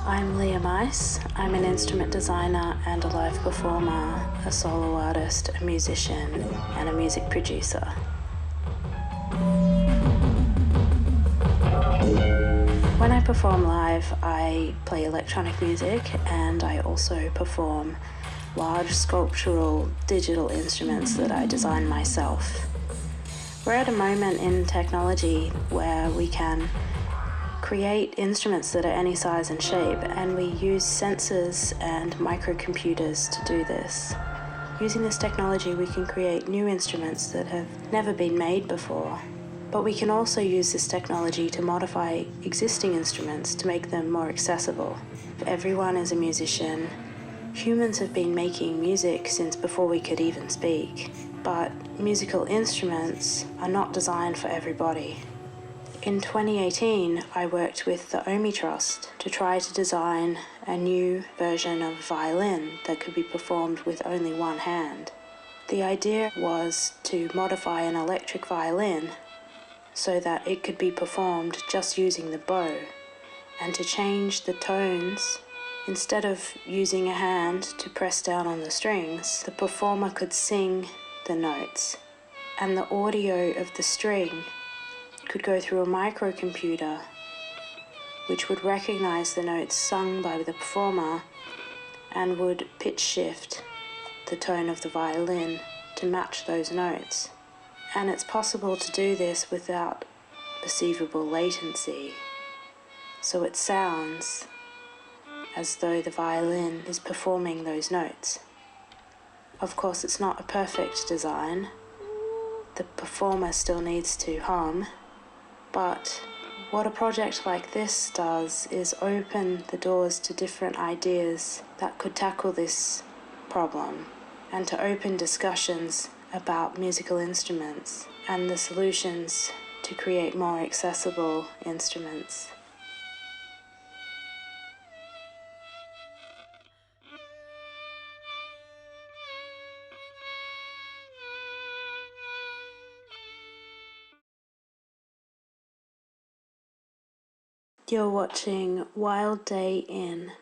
I'm Leah Mice. I'm an instrument designer and a live performer, a solo artist, a musician, and a music producer. When I perform live, I play electronic music and I also perform large sculptural digital instruments that I design myself. We're at a moment in technology where we can create instruments that are any size and shape, and we use sensors and microcomputers to do this. Using this technology, we can create new instruments that have never been made before. But we can also use this technology to modify existing instruments to make them more accessible. Everyone is a musician. Humans have been making music since before we could even speak. But musical instruments are not designed for everybody. In 2018, I worked with the OMI Trust to try to design a new version of violin that could be performed with only one hand. The idea was to modify an electric violin so that it could be performed just using the bow, and to change the tones. Instead of using a hand to press down on the strings, the performer could sing the notes, and the audio of the string could go through a microcomputer which would recognize the notes sung by the performer and would pitch shift the tone of the violin to match those notes. And it's possible to do this without perceivable latency, so it sounds as though the violin is performing those notes. Of course, it's not a perfect design. The performer still needs to hum. But what a project like this does is open the doors to different ideas that could tackle this problem, and to open discussions about musical instruments and the solutions to create more accessible instruments. You're watching Wild Day In.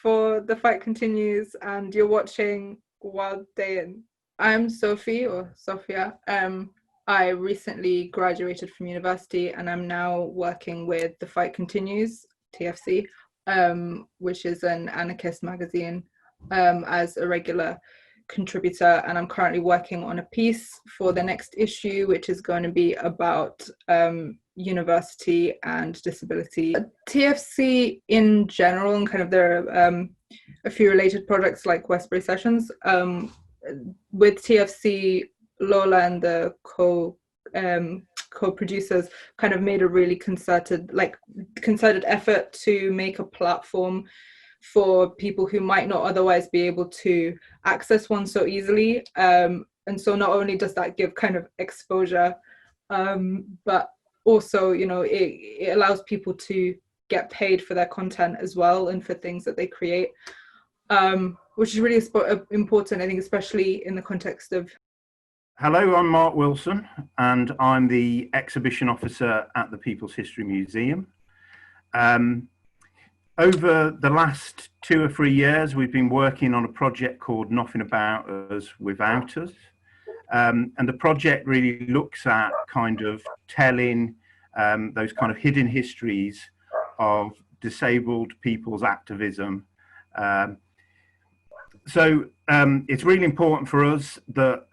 For The Fight Continues, and you're watching Wild Day In. I'm Sophie, or Sophia. I recently graduated from university and I'm now working with The Fight Continues, TFC, which is an anarchist magazine, as a regular contributor, and I'm currently working on a piece for the next issue, which is going to be about university and disability. TFC in general, and kind of there are a few related projects like Westbury Sessions. With TFC, Lola and the co-producers kind of made a really concerted effort to make a platform for people who might not otherwise be able to access one so easily. And so not only does that give kind of exposure, but also, you know, it allows people to get paid for their content as well and for things that they create, which is really important, I think, especially in the context of... Hello, I'm Mark Wilson, and I'm the exhibition officer at the People's History Museum. Over the last 2 or 3 years, we've been working on a project called Nothing About Us Without Us. And the project really looks at kind of telling those kind of hidden histories of disabled people's activism. So it's really important for us that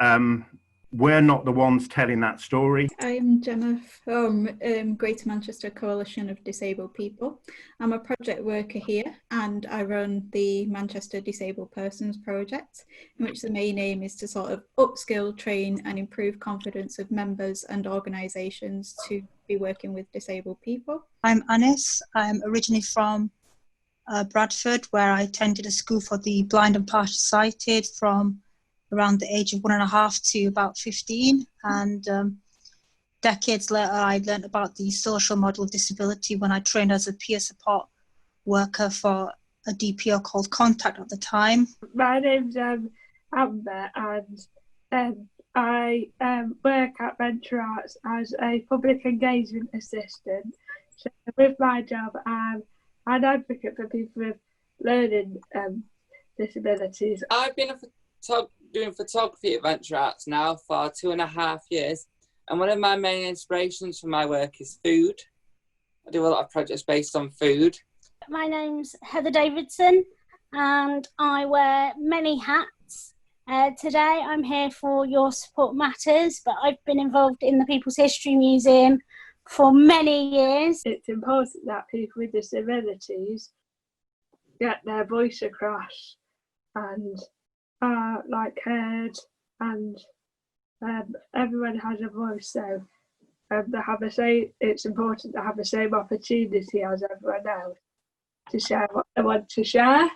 we're not the ones telling that story. I'm Gemma from Greater Manchester Coalition of Disabled People. I'm a project worker here and I run the Manchester Disabled Persons Project, in which the main aim is to sort of upskill, train and improve confidence of members and organisations to be working with disabled people. I'm Anis. I'm originally from Bradford, where I attended a school for the blind and partially sighted from around the age of 1.5 to about 15, and decades later I learned about the social model of disability when I trained as a peer support worker for a DPO called Contact at the time. My name's Amber, and I work at Venture Arts as a public engagement assistant, So with my job, I'm an advocate for people with learning disabilities. I've been doing photography at Venture Arts now for 2.5 years, and one of my main inspirations for my work is food. I do a lot of projects based on food. My name's Heather Davidson and I wear many hats. Today I'm here for Your Support Matters, but I've been involved in the People's History Museum for many years. It's important that people with disabilities get their voice across and are heard, and everyone has a voice, so they have it's important to have the same opportunity as everyone else to share what they want to share.